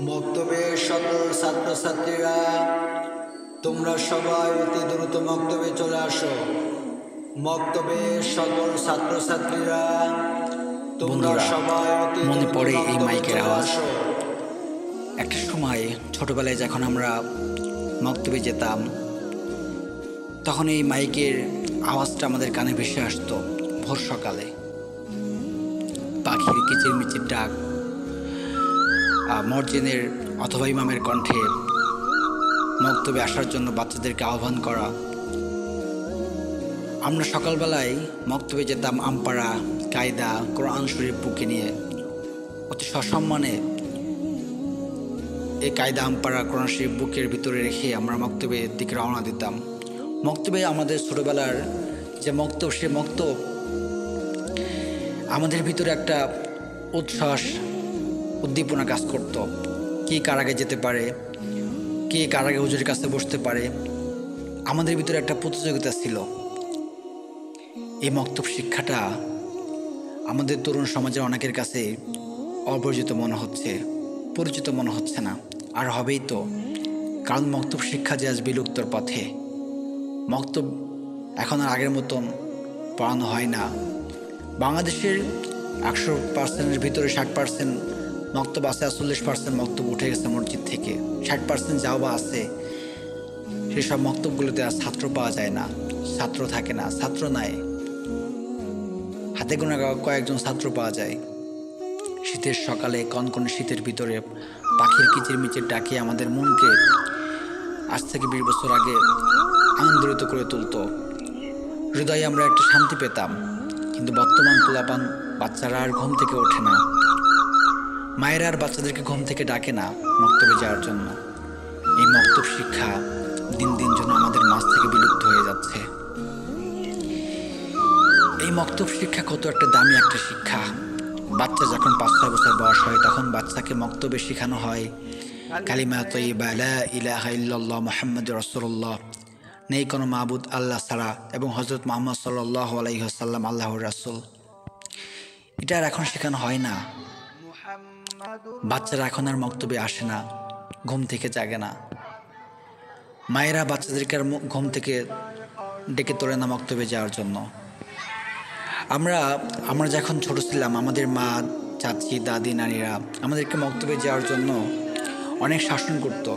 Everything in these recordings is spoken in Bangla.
মক্তবে সকল ছাত্রছাত্রীরা তোমরা সবাই অতি দ্রুত মক্তবে চলে আসো। মক্তবে সকল ছাত্রছাত্রীরা তোমরা সবাই অতি মনে দ্রুত পড়ে এই মক্তবে মাইকের চলে আওয়াজ। আসো। একটা সময় ছোটবেলায় যখন আমরা মক্তবে যেতাম, তখন এই মাইকের আওয়াজটা আমাদের কানে ভেসে আসতো। ভোর সকালে পাখির কিচিরমিচির ডাক, মর্জিনের অথবা ইমামের কণ্ঠে মক্তবে আসার জন্য বাচ্চাদেরকে আহ্বান করা। আমরা সকালবেলায় মক্তবে যেতাম আমপাড়া, কায়দা, কোরআন শরীফ বুকে নিয়ে অতি সসম্মানে। এই কায়দা, আমপাড়া, কোরআন শরীফ বুকের ভিতরে রেখে আমরা মক্তবের দিকে রওনা দিতাম। মক্তবে আমাদের ছোটোবেলার যে মক্তব, সে মক্তব আমাদের ভিতরে একটা উচ্ছ্বাস, উদ্দীপনা কাজ করত। কে কার আগে যেতে পারে, কে কার আগে হুজুরের কাছে বসতে পারে, আমাদের ভিতরে একটা প্রতিযোগিতা ছিল। এই মক্তব শিক্ষাটা আমাদের তরুণ সমাজের অনেকের কাছে অপরিচিত মনে হচ্ছে, পরিচিত মনে হচ্ছে না। আর হবেই তো, কারণ মক্তব শিক্ষা যে আজ বিলুপ্তর পথে। মক্তব এখন আর আগের মতন পড়ানো হয় না। বাংলাদেশের 100%-এর ভিতরে 60% মক্তব আছে, 40% মক্তব উঠে গেছে মসজিদ থেকে। 60% যাও বা আছে, সেসব মক্তবগুলোতে আর ছাত্র পাওয়া যায় না, ছাত্র থাকে না, ছাত্র নাই, হাতে গোনা কয়েকজন ছাত্র পাওয়া যায়। শীতের সকালে, কনকনে শীতের ভিতরে পাখির কিচিরমিচির ডাকে আমাদের মনকে আজ থেকে 20 বছর আগে আনন্দিত করে তুলত। হৃদয়ে আমরা একটা শান্তি পেতাম। কিন্তু বর্তমান পোলাপান বাচ্চারা আর ঘুম থেকে ওঠে না, মায়েরা আর বাচ্চাদেরকে ঘুম থেকে ডাকে না মক্তবে যাওয়ার জন্য। এই মক্তব শিক্ষা দিন দিন যেন আমাদের মাঝ থেকে বিলুপ্ত হয়ে যাচ্ছে। এই মক্তব শিক্ষা কত একটা দামি একটা শিক্ষা। বাচ্চা যখন 5-6 বছর বয়স হয়, তখন বাচ্চাকে মক্তবে শেখানো হয় কালিমা তাইয়্যিবা লা ইলাহা ইল্লাল্লাহ মুহাম্মাদুর রাসূলুল্লাহ, নেই কোনো মাবুদ আল্লাহ ছাড়া, এবং হযরত মুহাম্মদ সাল্লাল্লাহু আলাইহি ওয়াসাল্লাম আল্লাহর রাসূল। এটা আর এখন শেখানো হয় না। বাচ্চারা এখন আর মক্তবে আসে না, ঘুম থেকে জাগে না। মায়েরা বাচ্চাদেরকে আর ঘুম থেকে ডেকে তোলে না মক্তবে যাওয়ার জন্য। আমরা যখন ছোট ছিলাম, আমাদের মা, চাচি, দাদি, নানিরা আমাদেরকে মক্তবে যাওয়ার জন্য অনেক শাসন করত।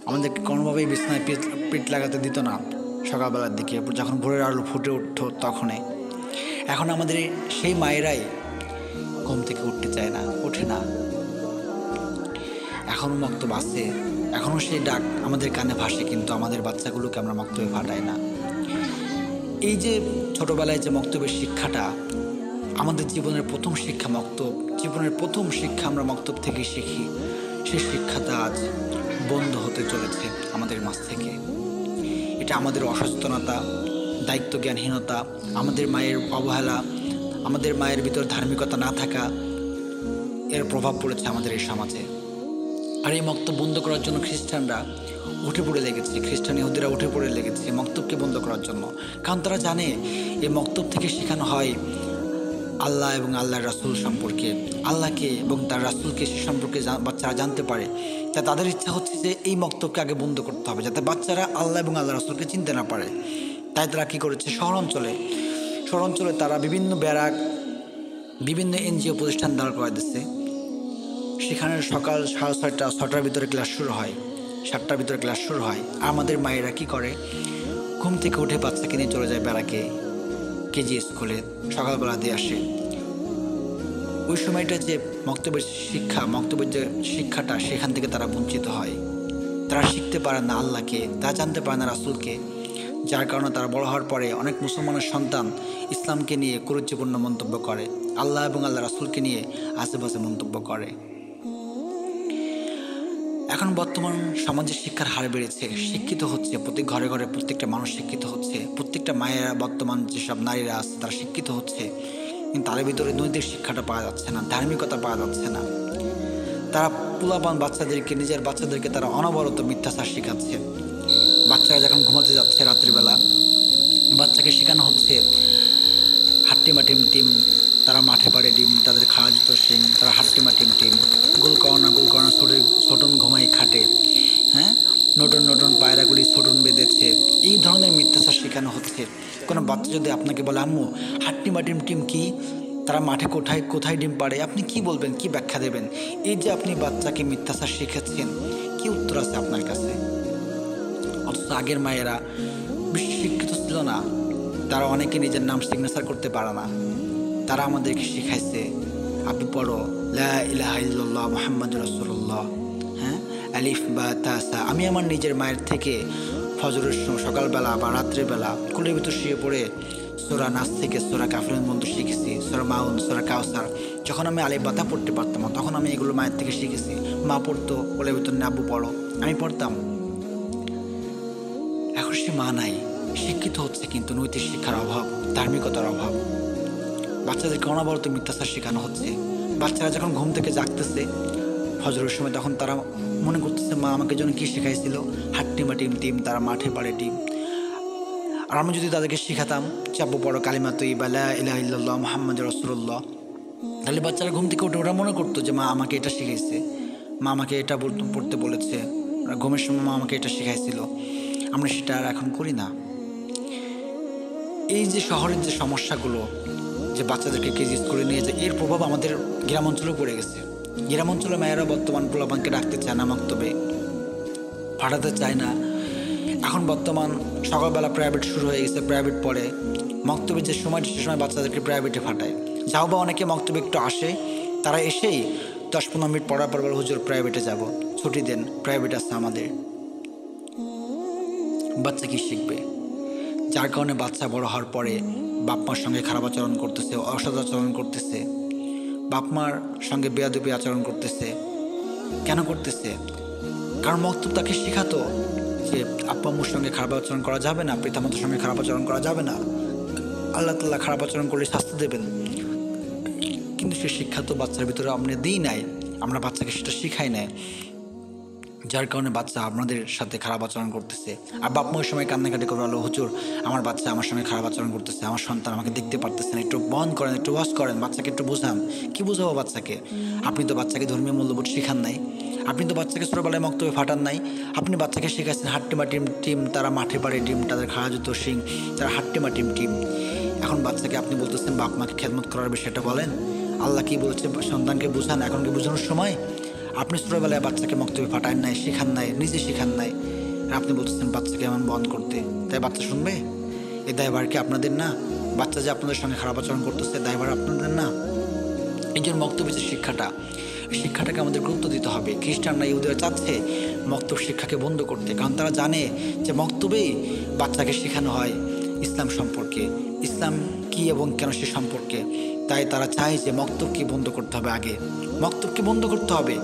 আমাদেরকে কোনোভাবেই বিছানায় পিঠ লাগাতে দিত না সকালবেলার দিকে, যখন ভোরের আলো ফুটে উঠত তখনই। এখন আমাদের সেই মায়েরাই ঘুম থেকে উঠতে চায় না, ওঠে না। এখনও মক্তব আছে, এখনও সেই ডাক আমাদের কানে ভাসে, কিন্তু আমাদের বাচ্চাগুলোকে আমরা মক্তবে পাঠাই না। এই যে ছোটবেলায় যে মক্তবের শিক্ষাটা, আমাদের জীবনের প্রথম শিক্ষা মক্তব, জীবনের প্রথম শিক্ষা আমরা মক্তব থেকে শিখি, সেই শিক্ষাটা আজ বন্ধ হতে চলেছে আমাদের মাঝ থেকে। এটা আমাদের অসচেতনতা, দায়িত্ব জ্ঞানহীনতা, আমাদের মায়ের অবহেলা, আমাদের মায়ের ভিতর ধার্মিকতা না থাকা, এর প্রভাব পড়েছে আমাদের এই সমাজে। আর এই মক্তব বন্ধ করার জন্য খ্রিস্টানরা উঠে পড়ে লেগেছে, খ্রিস্টান ইহুদিরা উঠে পড়ে লেগেছে মক্তবকে বন্ধ করার জন্য। কারণ তারা জানে এই মক্তব থেকে শেখানো হয় আল্লাহ এবং আল্লাহর রাসূল সম্পর্কে, আল্লাহকে এবং তার রাসূলকে সে সম্পর্কে বাচ্চারা জানতে পারে। তাই তাদের ইচ্ছা হচ্ছে যে এই মক্তবকে আগে বন্ধ করতে হবে, যাতে বাচ্চারা আল্লাহ এবং আল্লাহ রাসূলকে চিনতে না পারে। তাই তারা কী করেছে, শহরাঞ্চলে তারা বিভিন্ন ব্যারাক, বিভিন্ন এনজিও প্রতিষ্ঠান দাঁড় করা দিচ্ছে। সেখানে সকাল 6:30-6টার ভিতরে ক্লাস শুরু হয়, 7টার ভিতরে ক্লাস শুরু হয়। আমাদের মায়েরা কি করে, ঘুম থেকে উঠে বাচ্চাকে নিয়ে চলে যায় ব্যারাকে, কেজি স্কুলে সকালবেলা দিয়ে আসে। ওই সময়টা যে মক্তবের যে শিক্ষাটা, সেখান থেকে তারা বঞ্চিত হয়। তারা শিখতে পারে না আল্লাহকে, তারা জানতে পারে না রাসূলকে, যার কারণে তারা বড় হওয়ার পরে অনেক মুসলমানের সন্তান ইসলামকে নিয়ে কুরুচিপূর্ণ মন্তব্য করে, আল্লাহ এবং আল্লাহ রাসূলকে নিয়ে আশেপাশে মন্তব্য করে। এখন বর্তমান সমাজের শিক্ষার হার বেড়েছে, শিক্ষিত হচ্ছে প্রতি ঘরে ঘরে, প্রত্যেকটা মানুষ শিক্ষিত হচ্ছে, প্রত্যেকটা মায়েরা, বর্তমান যেসব নারীরা আছে তারা শিক্ষিত হচ্ছে, কিন্তু তাদের ভিতরে নৈতিক শিক্ষাটা পাওয়া যাচ্ছে না, ধার্মিকতা পাওয়া যাচ্ছে না। তারা পোলাপান নিজের বাচ্চাদেরকে তারা অনবরত মিথ্যাচার শেখাচ্ছে। বাচ্চারা যখন ঘুমাতে যাচ্ছে রাত্রিবেলা, বাচ্চাকে শেখানো হচ্ছে হাট্টিমা টিম, তারা মাঠে পাড়ে ডিম, তাদের খাওয়া জুতো সিং, তারা হাট্টিমা টিম, গোলকর্ণা কোনো বাচ্চা যদি আপনাকে বলে আম্মু হাট্টি মাটিম টিম কি, তারা মাঠে কোথায় কোথায় ডিম পাড়ে, আপনি কি বলবেন, কি ব্যাখ্যা দেবেন? এই যে আপনি বাচ্চাকে মিথ্যাচার শিখাচ্ছেন, কি উত্তর আছে আপনার কাছে? অথচ আগের মায়েরা বেশি শিক্ষিত ছিল না, তারা অনেকে নিজের নাম সিগনেচার করতে পারে না, তারা আমাদেরকে শিখাইছে আপনি পড়ো লা ইলাহা ইল্লাল্লাহ মুহাম্মাদুর রাসূলুল্লাহ, হ্যাঁ, আলিফ বা তাসা। আমি আমার নিজের মায়ের থেকে ফজরের সময় সকালবেলা বা রাত্রেবেলা কুলের ভিতর শুয়ে পড়ে সূরা নাস থেকে সূরা কাফিরুন পর্যন্ত শিখেছি, সূরা মাউন, সূরা কাউসার। যখন আমি আলিফ বাতা পড়তে পারতাম না, তখন আমি এগুলো মায়ের থেকে শিখেছি। মা পড়তো, কুলের ভিতর আব্বু পড়ো, আমি পড়তাম। এখন সে মা নাই, শিক্ষিত হচ্ছে কিন্তু নৈতিক শিক্ষার অভাব, ধার্মিকতার অভাব। বাচ্চাদেরকে অনবরত মিথ্যাচার শেখানো হচ্ছে। বাচ্চারা যখন ঘুম থেকে জাগতেছে ফজরের সময়, তখন তারা মনে করতেছে মা আমাকে জন্য কী শেখাইছিল, হাট্টিমা টিম টিম, তারা মাঠে পাড়ে টিম। আর আমি যদি তাদেরকে শেখাতাম চাপো পড়ো কালিমা তৈয়্যিবা লা ইলাহা ইল্লাল্লাহ মুহাম্মাদুর রাসূলুল্লাহ, তাহলে বাচ্চারা ঘুম থেকে উঠে ওরা মনে করতো যে মা আমাকে এটা শিখাইছে, মা আমাকে এটা পড়তে বলেছে, ঘুমের সময় মা আমাকে এটা শেখাইছিল। আমরা সেটা আর এখন করি না। এই যে শহরের যে সমস্যাগুলো, যে বাচ্চাদেরকে কেজি স্কুলে নিয়ে যায়, এর প্রভাব আমাদের গ্রাম অঞ্চলেও পড়ে গেছে। গ্রাম অঞ্চলে মায়েরা বর্তমান পোলাপানকে রাখতে চায় না, মক্তবে পাঠাতে চায় না। এখন বর্তমান সকালবেলা প্রাইভেট শুরু হয়ে গেছে, প্রাইভেট পড়ে, মক্তবে যে সময়টা সে সময় বাচ্চাদেরকে প্রাইভেটে পাঠায়। যাও বা অনেকে মক্তবে একটু আসে, তারা এসেই 10-15 মিনিট পড়ার পর বলে হুজুর প্রাইভেটে যাব, ছুটি দেন, প্রাইভেট আছে আমাদের। বাচ্চা কি শিখবে? যার কারণে বাচ্চা বড় হওয়ার পরে বাপ মার সঙ্গে খারাপ আচরণ করতেছে, অসৎ আচরণ করতেছে, বাপ মার সঙ্গে বেয়াদবি আচরণ করতেছে। কেন করতেছে? কারণ মক্তব তাকে শেখাতো যে আব্বা আম্মুর সঙ্গে খারাপ আচরণ করা যাবে না, পিতামাতার সঙ্গে খারাপ আচরণ করা যাবে না, আল্লাহ তাআলা খারাপ আচরণ করলে শাস্তি দেবেন। কিন্তু সে শিক্ষা তো বাচ্চার ভিতরে আমরা দিই নাই, আমরা বাচ্চাকে সেটা শিখাই নাই, যার কারণে বাচ্চা আপনাদের সাথে খারাপ আচরণ করতেছে। আর বাপ মা ওই সময় কান্নাকাটি করে বলো হুজুর আমার বাচ্চা আমার সঙ্গে খারাপ আচরণ করতেছে, আমার সন্তান আমাকে দেখতে পারতেছে না, একটু বন্ধ করেন, একটু ওয়াশ করেন, বাচ্চাকে একটু বোঝান। কি বোঝাবো বাচ্চাকে? আপনি তো বাচ্চাকে ধর্মীয় মূল্যবোধ শেখান নাই, আপনি তো বাচ্চাকে ছোটোবেলায় মক্তবে ফাটান নাই, আপনি বাচ্চাকে শেখাচ্ছেন হাট্টিমা টিম টিম, তারা মাঠে পাড়ে টিম, তাদের খাড়া জুতো শিং, তারা হাট্টিমা টিম টিম। এখন বাচ্চাকে আপনি বলতেছেন বাপ মাকে খেদমত করার বিষয়টা বলেন। আল্লাহ কি বলছে সন্তানকে বোঝান, এখন কি বোঝানোর সময়? আপনি ছোটোবেলায় বাচ্চাকে মক্তবে ফাটান নাই, শেখান নাই, নিজে শেখান নাই, আর আপনি বলতেছেন বাচ্চাকে এমন বন্ধ করতে, তাই বাচ্চা শুনবে? এই দায়ভার কি আপনাদের না? বাচ্চা যে আপনাদের সঙ্গে খারাপ আচরণ করতেছে, দায়ভার আপনাদের না? এই জন্য মক্তব্যের যে শিক্ষাটাকে আমাদের গুরুত্ব দিতে হবে। খ্রিস্টানরা ইহুদিরা চাচ্ছে মক্তব শিক্ষাকে বন্ধ করতে, কারণ তারা জানে যে মক্তবেই বাচ্চাকে শেখানো হয় ইসলাম সম্পর্কে, ইসলাম কি এবং কেন সে সম্পর্কে। তাই তারা চায় যে মক্তবকে বন্ধ করতে হবে, আগে মক্তবকে বন্ধ করতে হবে।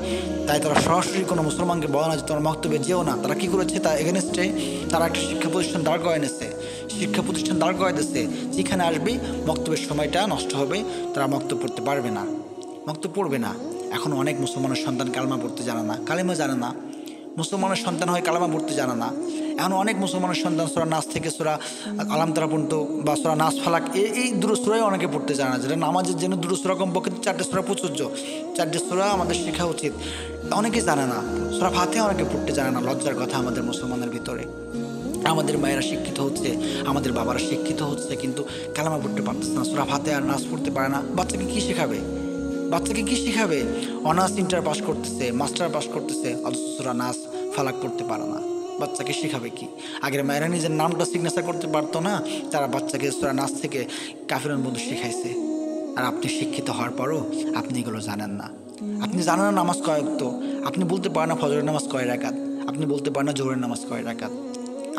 তাই তারা সরাসরি কোনো মুসলমানকে বলে না যে তোমার মক্তবে যেও না। তারা কী করেছে, তার এগেনস্টে তারা একটা শিক্ষা প্রতিষ্ঠান দাঁড় করায় এনেছে, যেখানে আসবে মক্তবের সময়টা নষ্ট হবে, তারা মক্তব পড়তে পারবে না, মক্তব পড়বে না। এখন অনেক মুসলমানের সন্তান কালেমা পড়তে জানে না, কালেমা জানে না, মুসলমানের সন্তান হয় কালেমা পড়তে জানে না। এখন অনেক মুসলমানের সন্তান সূরা নাস থেকে সূরা আলাম তারা পর্যন্ত বা সূরা নাস ফালাক এই দুটো সূরাই অনেকে পড়তে জানে না, যেটা নামাজের জন্য দুটো সূরা কমপক্ষে 4টে সূরা প্রযোজ্য, 4টে সূরা আমাদের শেখা উচিত, অনেকে জানে না। সূরা ফাতিহা অনেকে পড়তে জানে না, লজ্জার কথা আমাদের মুসলমানের ভিতরে। আমাদের মায়েরা শিক্ষিত হচ্ছে, আমাদের বাবারা শিক্ষিত হচ্ছে, কিন্তু কালেমা পড়তে পারতেছে না, সূরা ফাতিহা আর নাস পড়তে পারে না। বাচ্চাকে কী শেখাবে? অনার্স ইন্টার পাস করতেছে, মাস্টার পাস করতেছে, অথচ সূরা নাস ফালাক পড়তে পারে না। বাচ্চাকে শেখাবে কি? আগের মায়েরা নিজের নামটা সিগনেচার করতে পারতো না, তারা বাচ্চাকে সূরা নাস থেকে কাফিরুন পর্যন্ত শিখাইছে। আর আপনি শিক্ষিত হওয়ার পরও আপনি এগুলো জানেন না। আপনি জানেন না নামাজ কয় ওয়াক্ত, আপনি বলতে পারেন না ফজরের নামাজ কয় রাকাত, আপনি বলতে পারেন না জোহরের নামাজ কয় রাকাত।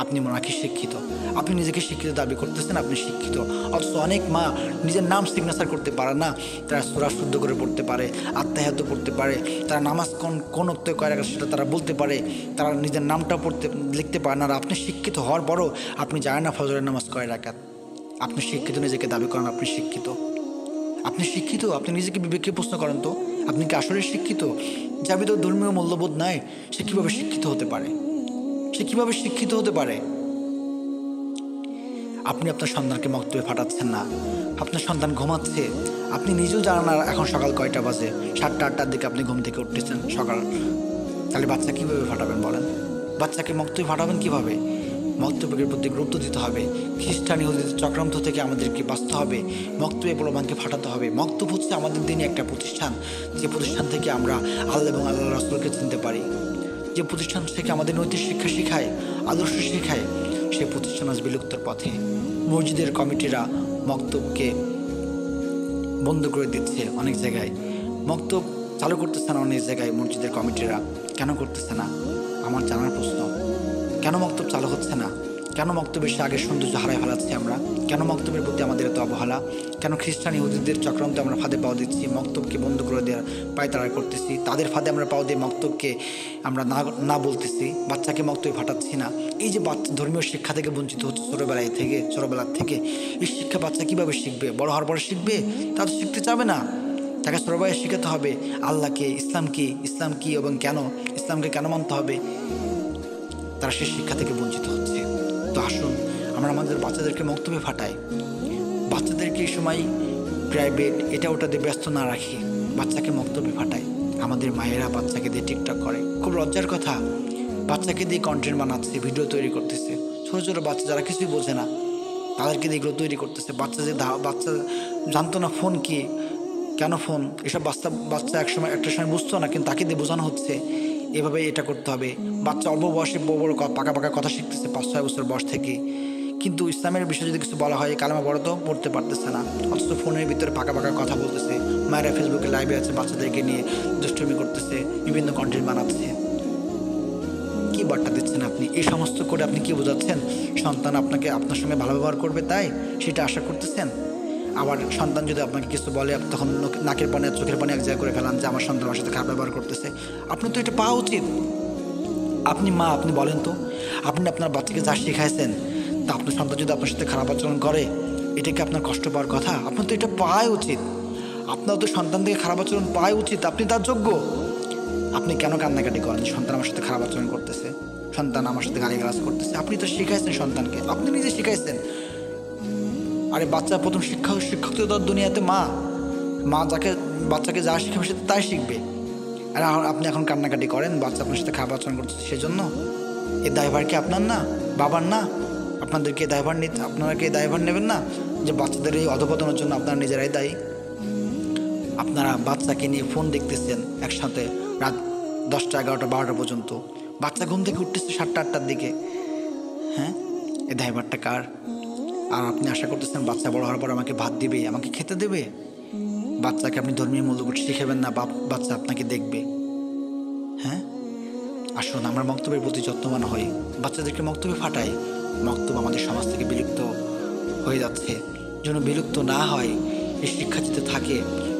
আপনি মনে রাখি শিক্ষিত, আপনি নিজেকে শিক্ষিত দাবি করতেছেন, আপনি শিক্ষিত। অথচ অনেক মা নিজের নাম সিগনেচার করতে পারে না, তারা সূরা শুদ্ধ করে পড়তে পারে, আত্মাহিয়াত পড়তে পারে, তারা নামাজ কোন ওক্তে কয় রাকাত সেটা তারা বলতে পারে, তারা নিজের নামটা লিখতে পারে না। আর আপনি শিক্ষিত হওয়ার পরও আপনি জানেন না ফজরের নামাজ কয় রাকাত। আপনি শিক্ষিত নিজেকে দাবি করেন আপনি শিক্ষিত, আপনি নিজেকে বিবেককে প্রশ্ন করেন তো, আপনি কি আসলে শিক্ষিত? যার ভিতর ধর্মীয় মূল্যবোধ নাই, সে কীভাবে শিক্ষিত হতে পারে? আপনি আপনার সন্তানকে মক্তবে ফাটাচ্ছেন না, আপনার সন্তান ঘুমাচ্ছে, আপনি নিজেও জানেন না এখন সকাল কয়টা বাজে, 7টা-8টার দিকে আপনি ঘুম থেকে উঠতেছেন সকাল। তাহলে বাচ্চা কীভাবে ফাটাবেন বলেন? বাচ্চাকে মক্তবে ফাটাবেন কীভাবে? মক্তবের প্রতি গুরুত্ব দিতে হবে। খ্রিস্টান ইহুদিদের চক্রান্ত থেকে আমাদেরকে বাঁচতে হবে, মক্তবে প্রলোভনকে ফাটাতে হবে। মক্তব হচ্ছে আমাদের দিনে একটা প্রতিষ্ঠান, যে প্রতিষ্ঠান থেকে আমরা আল্লাহ এবং আল্লাহ রাসূলকে চিনতে পারি, যে প্রতিষ্ঠান থেকে আমাদের নৈতিক শিক্ষা শেখায়, আদর্শ শেখায়, সেই প্রতিষ্ঠান আজ বিলুপ্তর পথে। মসজিদের কমিটিরা মক্তবকে বন্ধ করে দিচ্ছে অনেক জায়গায়, মক্তব চালু করতেছে না অনেক জায়গায় মসজিদের কমিটিরা। কেন করতেছে না আমার জানার প্রশ্ন। কেন মক্তব চালু হচ্ছে না? কেন মক্তবের সে আগের সৌন্দর্য হারায় ফেলাচ্ছি আমরা? কেন মক্তবের প্রতি আমাদের এত অবহেলা? কেন খ্রিস্টান ইহুদিদের চক্রান্তে আমরা ফাঁদে পাও দিচ্ছি, মক্তবকে বন্ধ করে দেওয়ার পায়তারা করতেছি, তাদের ফাঁদে আমরা পাও দিয়ে মক্তবকে আমরা না বলতেছি, বাচ্চাকে মক্তবে ফাটাচ্ছি না? এই যে বাচ্চা ধর্মীয় শিক্ষা থেকে বঞ্চিত হচ্ছে ছোটোবেলার থেকে, এই শিক্ষা বাচ্চা কীভাবে শিখবে? বড় হওয়ার পরে শিখবে? তা তো শিখতে চাবে না। তাকে ছোটোবেলায় শেখাতে হবে আল্লাহকে, ইসলাম কি এবং কেন, ইসলামকে কেন মানতে হবে। তারা সেই শিক্ষা থেকে বঞ্চিত হচ্ছে। তো আসুন আমরা আমাদের বাচ্চাদেরকে মক্তবে ফাটাই, বাচ্চাদেরকে এই সময় প্রাইভেট এটা ওটা দিয়ে ব্যস্ত না রাখি, বাচ্চাকে মক্তবে ফাটাই। আমাদের মায়েরা বাচ্চাকে দিয়ে টিকটক করে, খুব লজ্জার কথা, বাচ্চাকে দিয়ে কন্টেন্ট বানাচ্ছে, ভিডিও তৈরি করতেছে। ছোটো ছোটো বাচ্চা যারা কিছুই বোঝে না তাদেরকে দিয়ে এগুলো তৈরি করতেছে। বাচ্চা জানতো না ফোন কি, কেন ফোন, এসব বাচ্চা একটা সময় বুঝতো না, কিন্তু তাকে দিয়ে বোঝানো হচ্ছে এভাবে এটা করতে হবে। বাচ্চা অল্প বয়সে বড় পাকা কথা শিখতেছে 5-6 বছর বয়স থেকে, কিন্তু ইসলামের বিষয়ে যদি কিছু বলা হয় কালেমা বড় তো পড়তে পারতেছে না, অথচ ফোনের ভিতরে পাকা কথা বলতেছে। মায়েরা ফেসবুকে লাইভে আছে, বাচ্চাদেরকে নিয়ে দুষ্টুমি করতেছে, বিভিন্ন কন্টেন্ট বানাচ্ছে। কি বার্তা দিচ্ছেন আপনি? এই সমস্ত করে আপনি কি বোঝাচ্ছেন? সন্তান আপনার সঙ্গে ভালো ব্যবহার করবে তাই সেটা আশা করতেছেন? আবার সন্তান যদি আপনাকে কিছু বলে তখন নাকের পানি আর চোখের পানি এক জায়গায় করে ফেলান যে আমার সন্তান আমার সাথে খারাপ ব্যবহার করতেছে। আপনি তো এটা পাওয়া উচিত। আপনি মা, আপনি বলেন তো, আপনি আপনার বাচ্চাকে যা শিখাইছেন তা আপনার সন্তান যদি আপনার সাথে খারাপ আচরণ করে, এটা কি আপনার কষ্ট পাওয়ার কথা? আপনার তো এটা পাওয়াই উচিত। আপনার তো সন্তান থেকে খারাপ আচরণ পাওয়াই উচিত, আপনি তার যোগ্য। আপনি কেন কান্নাকাটি করেন? সন্তান আমার সাথে খারাপ আচরণ করতেছে, সন্তান আমার সাথে গালিগালাজ করতেছে, আপনি তো শিখাইছেন সন্তানকে, আপনি নিজে শিখাইছেন। আরে বাচ্চা প্রথম শিক্ষক তো দুনিয়াতে মা বাচ্চাকে যা শিখাবে সে তাই শিখবে। আর আপনি এখন কান্নাকাটি করেন বাচ্চা আপনার সাথে খারাপ আচরণ করতেছে সেজন্য? এই দায়ভার কি আপনার না, বাবার না? আপনারা কি দায়ভার নেবেন না যে বাচ্চাদের এই অধপতনের জন্য আপনারা নিজেরাই দায়ী? আপনারা বাচ্চাকে নিয়ে ফোন দেখতেছেন একসাথে রাত 10টা 11টা 12টা পর্যন্ত, বাচ্চা ঘুম থেকে উঠতেছে 7টা 8টার দিকে। হ্যাঁ, এই দায়ভারটা কার? আর আপনি আশা করতেছেন বাচ্চা বড় হওয়ার পর আমাকে ভাত দিবে, আমাকে খেতে দেবে? বাচ্চাকে আপনি ধর্মীয় মূল্যবোধ শিখাবেন না, বাচ্চা আপনাকে দেখবে। হ্যাঁ, আসুন আমরা মক্তবের প্রতি যত্নবান হই, বাচ্চাদেরকে মক্তবে ফাটাই। মক্তব আমাদের সমাজ থেকে বিলুপ্ত হয়ে যাচ্ছে, যেন বিলুপ্ত না হয়, এই শিক্ষা যাতে থাকে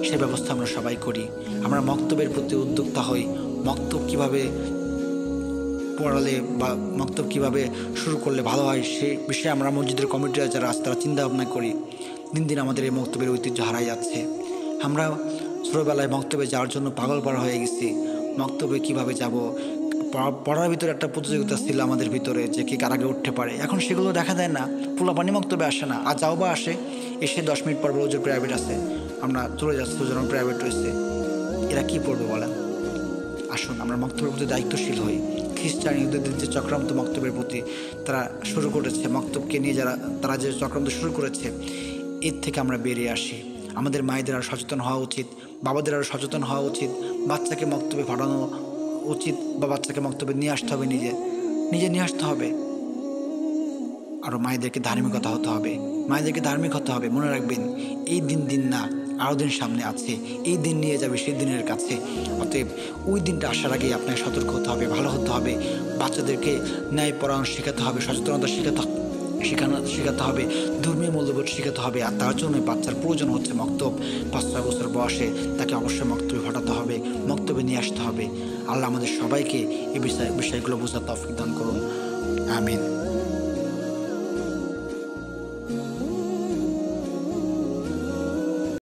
সে ব্যবস্থা আমরা সবাই করি। আমরা মক্তবের প্রতি উদ্যোক্তা হই, মক্তব কীভাবে পড়ালে বা মক্তব কীভাবে শুরু করলে ভালো হয় সে বিষয়ে আমরা মসজিদের কমিটিরা যারা আছে তারা চিন্তা ভাবনা করি। দিন দিন আমাদের এই মক্তবের ঐতিহ্য হারাই যাচ্ছে। আমরা ছোটোবেলায় মক্তবে যাওয়ার জন্য পাগল পাড়া হয়ে গেছি। মক্তবে কীভাবে যাব, পড়ার ভিতরে একটা প্রতিযোগিতা ছিল আমাদের ভিতরে যে কে কার আগে উঠতে পারে। এখন সেগুলো দেখা যায় না, পোলাপানি মক্তবে আসে না। আর যাও বা আসে, এসে 10 মিনিট পর ওজোর প্রাইভেট আছে, আমরা চলে যাচ্ছি, ওজন প্রাইভেট রয়েছে, এরা কি পড়বে বলেন? আসুন আমরা মক্তবের প্রতি দায়িত্বশীল হই। খ্রিস্টান ইহুদিদের যে চক্রান্ত মক্তবের প্রতি তারা শুরু করেছে, মক্তবকে নিয়ে তারা যে চক্রান্ত শুরু করেছে, এর থেকে আমরা বেরিয়ে আসি। আমাদের মায়েদের আরও সচেতন হওয়া উচিত, বাবাদের আরও সচেতন হওয়া উচিত। বাচ্চাকে মক্তবে পাঠানো উচিত বা বাচ্চাকে মক্তবে নিয়ে আসতে হবে, নিজে নিয়ে আসতে হবে। আরও মায়েদেরকে ধার্মিক হতে হবে। মনে রাখবেন এই দিন না, আরও দিন সামনে আছে, এই দিন নিয়ে যাবে সেই দিনের কাছে। অতএব ওই দিনটা আসার আগেই আপনাকে সতর্ক হতে হবে, ভালো হতে হবে। বাচ্চাদেরকে ন্যায় পরায়ণ শেখাতে হবে, সচেতনতা শেখাতে হবে, ধর্মীয় মূল্যবোধ শেখাতে হবে। আর তার জন্য বাচ্চার প্রয়োজন হচ্ছে মক্তব। 5-6 বছর বয়সে তাকে অবশ্যই মক্তবে ফাটাতে হবে, মক্তবে নিয়ে আসতে হবে। আল্লাহ আমাদের সবাইকে এই বিষয়গুলো বোঝার তৌফিক দান করুন। আমিন।